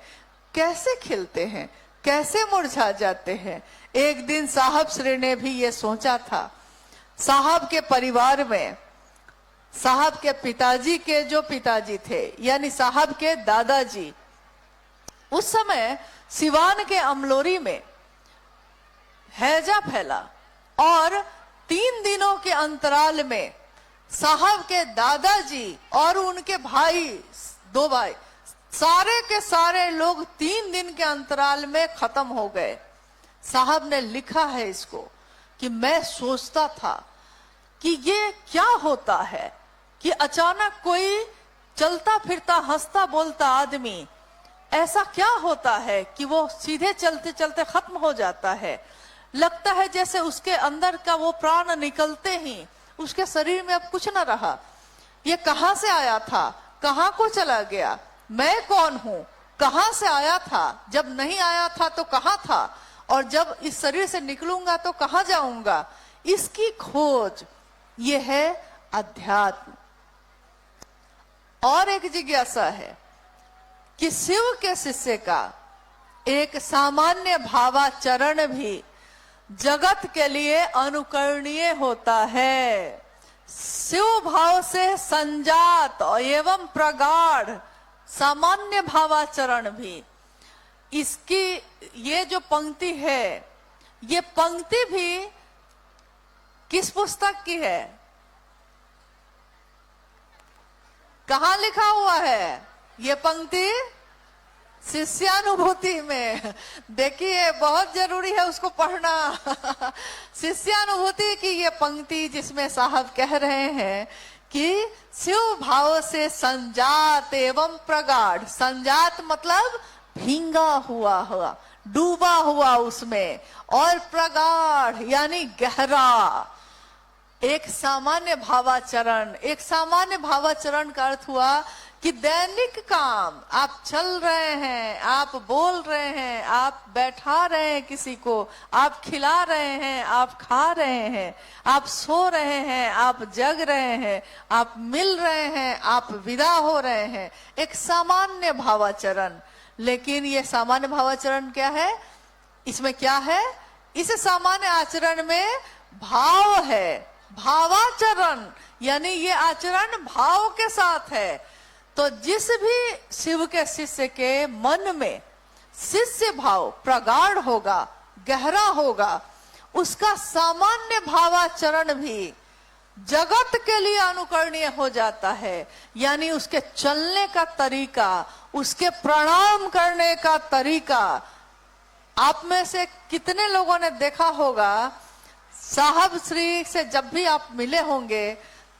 कैसे खिलते हैं, कैसे मुरझा जाते हैं। एक दिन साहब श्री ने भी ये सोचा था। साहब के परिवार में, साहब के पिताजी के जो पिताजी थे, यानी साहब के दादाजी, उस समय सिवान के अमलोरी में हैजा फैला और 3 दिनों के अंतराल में साहब के दादाजी और उनके भाई, 2 भाई, सारे के सारे लोग 3 दिन के अंतराल में खत्म हो गए। साहब ने लिखा है इसको कि मैं सोचता था कि ये क्या होता है कि अचानक कोई चलता फिरता हंसता बोलता आदमी, ऐसा क्या होता है कि वो सीधे चलते चलते खत्म हो जाता है। लगता है जैसे उसके अंदर का वो प्राण निकलते ही उसके शरीर में अब कुछ ना रहा। ये कहां से आया था, कहां को चला गया, मैं कौन हूं, कहां से आया था, जब नहीं आया था तो कहां था, और जब इस शरीर से निकलूंगा तो कहां जाऊंगा। इसकी खोज ये है अध्यात्म। और एक जिज्ञासा है कि शिव के शिष्य का एक सामान्य भावाचरण भी जगत के लिए अनुकरणीय होता है। शिव भाव से संजात एवं प्रगाढ़ सामान्य भावाचरण भी, इसकी ये जो पंक्ति है, ये पंक्ति भी किस पुस्तक की है, कहां लिखा हुआ है ये पंक्ति? शिष्यानुभूति में। देखिए बहुत जरूरी है उसको पढ़ना। शिष्यानुभूति की ये पंक्ति जिसमें साहब कह रहे हैं कि शिव भाव से संजात एवं प्रगाढ़, संजात मतलब भींगा हुआ डूबा हुआ उसमें, और प्रगाढ़ यानी गहरा। एक सामान्य भावाचरण, एक सामान्य भावाचरण का अर्थ हुआ कि दैनिक काम आप चल रहे हैं, आप बोल रहे हैं, आप बैठा रहे हैं किसी को, आप खिला रहे हैं, आप खा रहे हैं, आप सो रहे हैं, आप जग रहे हैं, आप मिल रहे हैं, आप विदा हो रहे हैं, एक सामान्य भावाचरण। लेकिन ये सामान्य भावाचरण क्या है? इसमें क्या है? इस सामान्य आचरण में भाव है, भावाचरण, यानी ये आचरण भाव के साथ है। तो जिस भी शिव के शिष्य के मन में शिष्य भाव प्रगाढ़ होगा, गहरा होगा, उसका सामान्य भावाचरण भी जगत के लिए अनुकरणीय हो जाता है। यानी उसके चलने का तरीका, उसके प्रणाम करने का तरीका। आप में से कितने लोगों ने देखा होगा, साहब श्री से जब भी आप मिले होंगे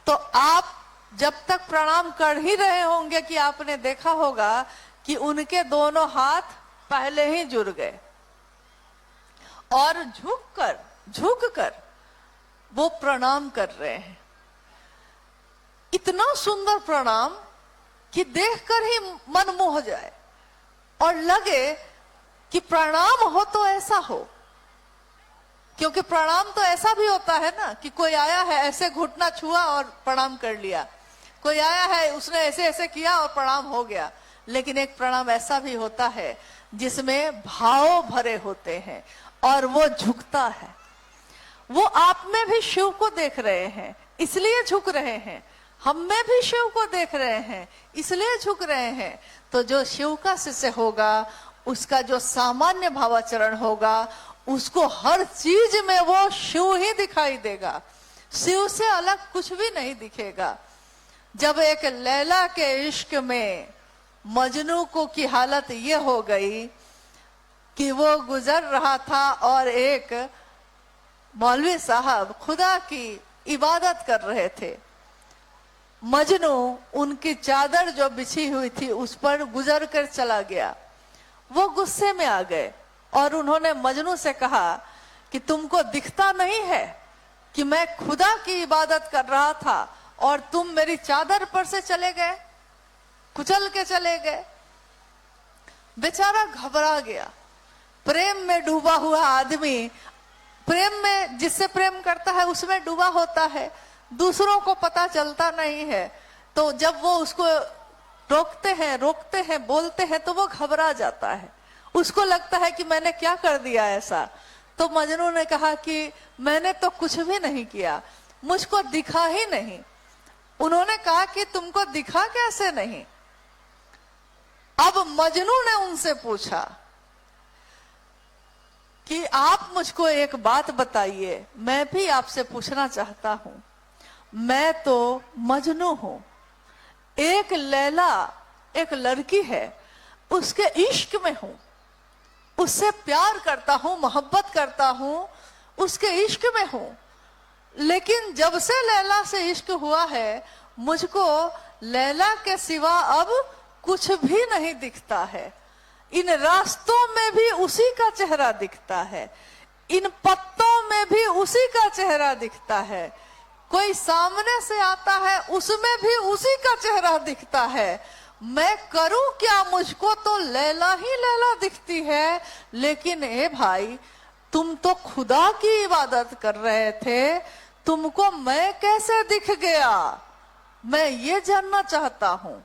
तो आप जब तक प्रणाम कर ही रहे होंगे कि आपने देखा होगा कि उनके दोनों हाथ पहले ही जुड़ गए और झुककर वो प्रणाम कर रहे हैं। इतना सुंदर प्रणाम कि देखकर ही मन मोह जाए और लगे कि प्रणाम हो तो ऐसा हो। क्योंकि प्रणाम तो ऐसा भी होता है ना कि कोई आया है, ऐसे घुटना छुआ और प्रणाम कर लिया, कोई आया है उसने ऐसे ऐसे किया और प्रणाम हो गया। लेकिन एक प्रणाम ऐसा भी होता है जिसमें भाव भरे होते हैं और वो झुकता है। वो आप में भी शिव को देख रहे हैं इसलिए झुक रहे हैं, हम में भी शिव को देख रहे हैं इसलिए झुक रहे हैं। तो जो शिव का शिष्य होगा, उसका जो सामान्य भावाचरण होगा, उसको हर चीज में वो शिव ही दिखाई देगा, शिव से अलग कुछ भी नहीं दिखेगा। जब एक लैला के इश्क में मजनू को की हालत ये हो गई कि वो गुजर रहा था और एक मौलवी साहब खुदा की इबादत कर रहे थे। मजनू उनकी चादर जो बिछी हुई थी उस पर गुजर कर चला गया। वो गुस्से में आ गए और उन्होंने मजनू से कहा कि तुमको दिखता नहीं है कि मैं खुदा की इबादत कर रहा था और तुम मेरी चादर पर से चले गए, कुचल के चले गए। बेचारा घबरा गया। प्रेम में डूबा हुआ आदमी, प्रेम में जिससे प्रेम करता है उसमें डूबा होता है, दूसरों को पता चलता नहीं है। तो जब वो उसको रोकते हैं, बोलते हैं तो वो घबरा जाता है। उसको लगता है कि मैंने क्या कर दिया ऐसा। तो मजनू ने कहा कि मैंने तो कुछ भी नहीं किया, मुझको दिखा ही नहीं। उन्होंने कहा कि तुमको दिखा कैसे नहीं? अब मजनू ने उनसे पूछा कि आप मुझको एक बात बताइए, मैं भी आपसे पूछना चाहता हूं। मैं तो मजनू हूं, एक लैला एक लड़की है, उसके इश्क में हूं, उससे प्यार करता हूं, मोहब्बत करता हूं, उसके इश्क में हूं। लेकिन जब से लैला से इश्क हुआ है, मुझको लैला के सिवा अब कुछ भी नहीं दिखता है। इन रास्तों में भी उसी का चेहरा दिखता है, इन पत्तों में भी उसी का चेहरा दिखता है, कोई सामने से आता है उसमें भी उसी का चेहरा दिखता है। मैं करूं क्या? मुझको तो लैला ही लैला दिखती है। लेकिन ए भाई, तुम तो खुदा की इबादत कर रहे थे, तुमको मैं कैसे दिख गया? मैं ये जानना चाहता हूं।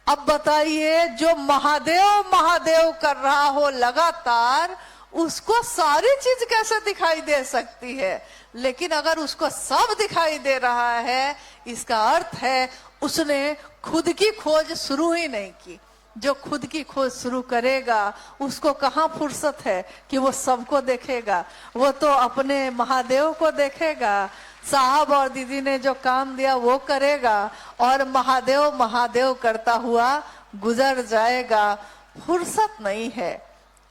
अब बताइए, जो महादेव महादेव कर रहा हो लगातार, उसको सारी चीज कैसे दिखाई दे सकती है? लेकिन अगर उसको सब दिखाई दे रहा है, इसका अर्थ है उसने खुद की खोज शुरू ही नहीं की। जो खुद की खोज शुरू करेगा उसको कहाँ फुर्सत है कि वो सबको देखेगा। वो तो अपने महादेव को देखेगा, साहब और दीदी ने जो काम दिया वो करेगा और महादेव महादेव करता हुआ गुजर जाएगा। फुर्सत नहीं है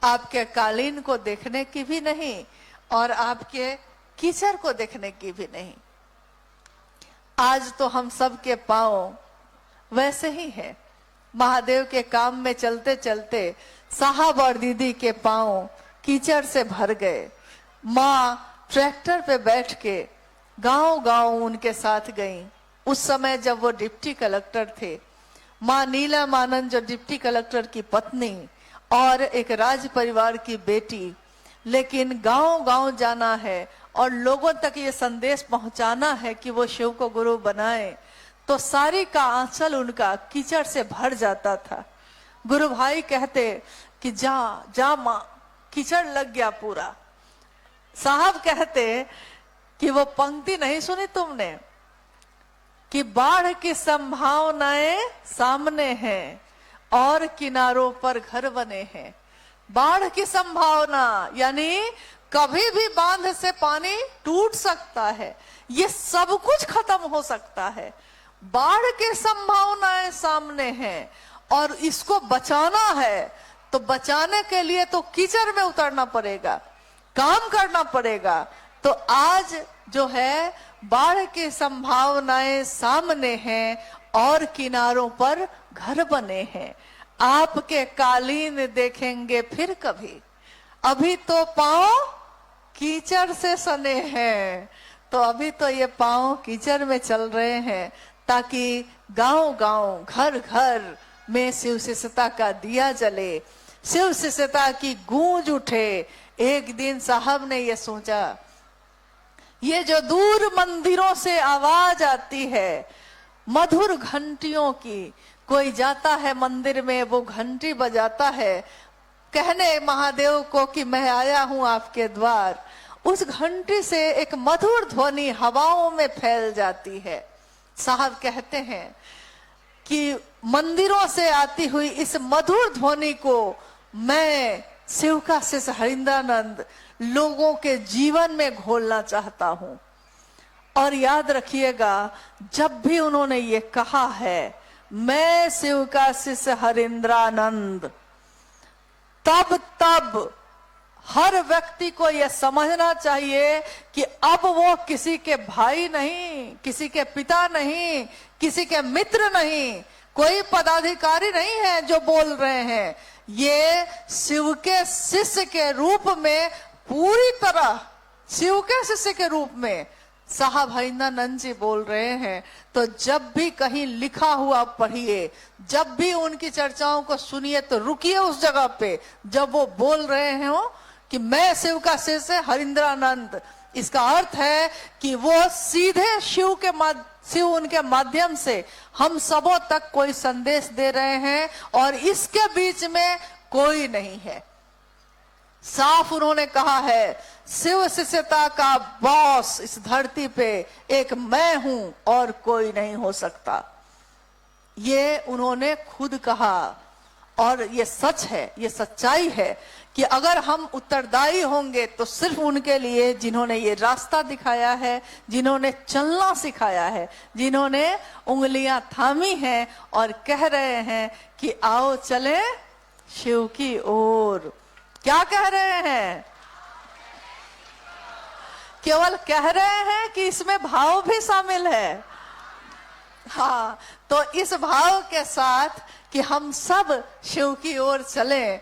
आपके कालीन को देखने की भी नहीं और आपके कीचड़ को देखने की भी नहीं। आज तो हम सब के पांव वैसे ही है। महादेव के काम में चलते चलते साहब और दीदी के पांव कीचड़ से भर गए। माँ ट्रैक्टर पे बैठ के गांव गांव उनके साथ गई। उस समय जब वो डिप्टी कलेक्टर थे, माँ नीलम आनंद जो डिप्टी कलेक्टर की पत्नी और एक राज परिवार की बेटी, लेकिन गांव गांव जाना है और लोगों तक ये संदेश पहुंचाना है कि वो शिव को गुरु बनाए, तो सारी का आंचल उनका कीचड़ से भर जाता था। गुरु भाई कहते कि जा जा माँ, कीचड़ लग गया पूरा। साहब कहते कि वो पंक्ति नहीं सुनी तुमने कि बाढ़ की संभावनाएं सामने हैं और किनारों पर घर बने हैं। बाढ़ की संभावना यानी कभी भी बांध से पानी टूट सकता है, ये सब कुछ खत्म हो सकता है। बाढ़ की संभावनाएं सामने हैं और इसको बचाना है, तो बचाने के लिए तो कीचड़ में उतरना पड़ेगा, काम करना पड़ेगा। तो आज जो है बाढ़ की संभावनाएं सामने हैं और किनारों पर घर बने हैं। आपके कालीन देखेंगे फिर कभी, अभी तो पांव कीचड़ से सने हैं। तो अभी तो ये पांव कीचड़ में चल रहे हैं ताकि गांव गांव घर घर में शिव शिष्यता का दिया जले, शिव शिष्यता की गूंज उठे। एक दिन साहब ने ये सोचा, ये जो दूर मंदिरों से आवाज आती है मधुर घंटियों की, कोई जाता है मंदिर में वो घंटी बजाता है कहने महादेव को कि मैं आया हूं आपके द्वार, उस घंटी से एक मधुर ध्वनि हवाओं में फैल जाती है। साहब कहते हैं कि मंदिरों से आती हुई इस मधुर ध्वनि को मैं शिव का शिष्य हरिंद्रानंद लोगों के जीवन में घोलना चाहता हूं। और याद रखिएगा, जब भी उन्होंने ये कहा है मैं शिव का शिष्य हरिंद्रानंद, तब तब हर व्यक्ति को यह समझना चाहिए कि अब वो किसी के भाई नहीं, किसी के पिता नहीं, किसी के मित्र नहीं, कोई पदाधिकारी नहीं है जो बोल रहे हैं। ये शिव के शिष्य के रूप में, पूरी तरह शिव के शिष्य के रूप में साहब हरिंद्रानंद जी बोल रहे हैं। तो जब भी कहीं लिखा हुआ पढ़िए, जब भी उनकी चर्चाओं को सुनिए, तो रुकिए उस जगह पे जब वो बोल रहे हो कि मैं शिव का शिष्य हरिंद्रानंद। इसका अर्थ है कि वो सीधे शिव उनके माध्यम से हम सबों तक कोई संदेश दे रहे हैं और इसके बीच में कोई नहीं है। साफ उन्होंने कहा है, शिव शिष्यता का बॉस इस धरती पे एक मैं हूं और कोई नहीं हो सकता। ये उन्होंने खुद कहा और ये सच है, ये सच्चाई है कि अगर हम उत्तरदायी होंगे तो सिर्फ उनके लिए जिन्होंने ये रास्ता दिखाया है, जिन्होंने चलना सिखाया है, जिन्होंने उंगलियां थामी हैं और कह रहे हैं कि आओ चले शिव की ओर। क्या कह रहे हैं? केवल कह रहे हैं कि इसमें भाव भी शामिल है। हाँ, तो इस भाव के साथ कि हम सब शिव की ओर चलें,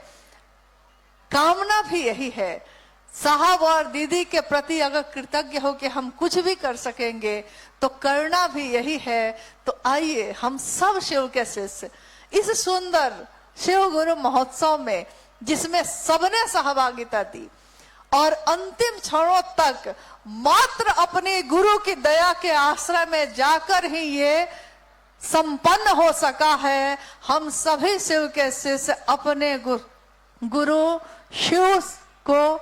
कामना भी यही है। साहब और दीदी के प्रति अगर कृतज्ञ हो कि हम कुछ भी कर सकेंगे तो करना भी यही है। तो आइए हम सब शिव के शिष्य इस सुंदर शिव गुरु महोत्सव में, जिसमें सबने सहभागिता दी और अंतिम क्षणों तक मात्र अपने गुरु की दया के आश्रय में जाकर ही ये संपन्न हो सका है। हम सभी शिव के शिष्य अपने गुरु शिव को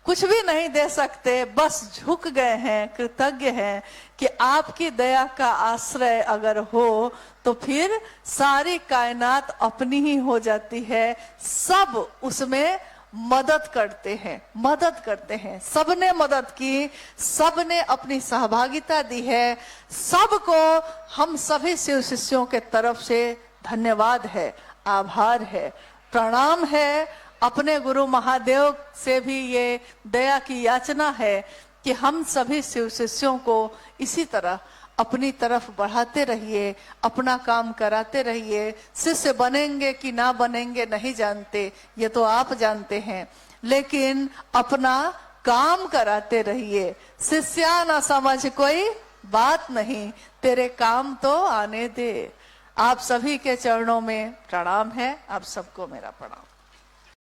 कुछ भी नहीं दे सकते, बस झुक गए हैं, कृतज्ञ हैं कि आपकी दया का आश्रय अगर हो तो फिर सारी कायनात अपनी ही हो जाती है। सब उसमें मदद करते हैं, सबने मदद की, सबने अपनी सहभागिता दी है। सबको हम सभी शिव शिष्यों के तरफ से धन्यवाद है, आभार है, प्रणाम है। अपने गुरु महादेव से भी ये दया की याचना है कि हम सभी शिव शिष्यों को इसी तरह अपनी तरफ बढ़ाते रहिए, अपना काम कराते रहिए। शिष्य बनेंगे कि ना बनेंगे नहीं जानते, ये तो आप जानते हैं, लेकिन अपना काम कराते रहिए। शिष्या ना समझ कोई बात नहीं, तेरे काम तो आने दे। आप सभी के चरणों में प्रणाम है, आप सबको मेरा प्रणाम।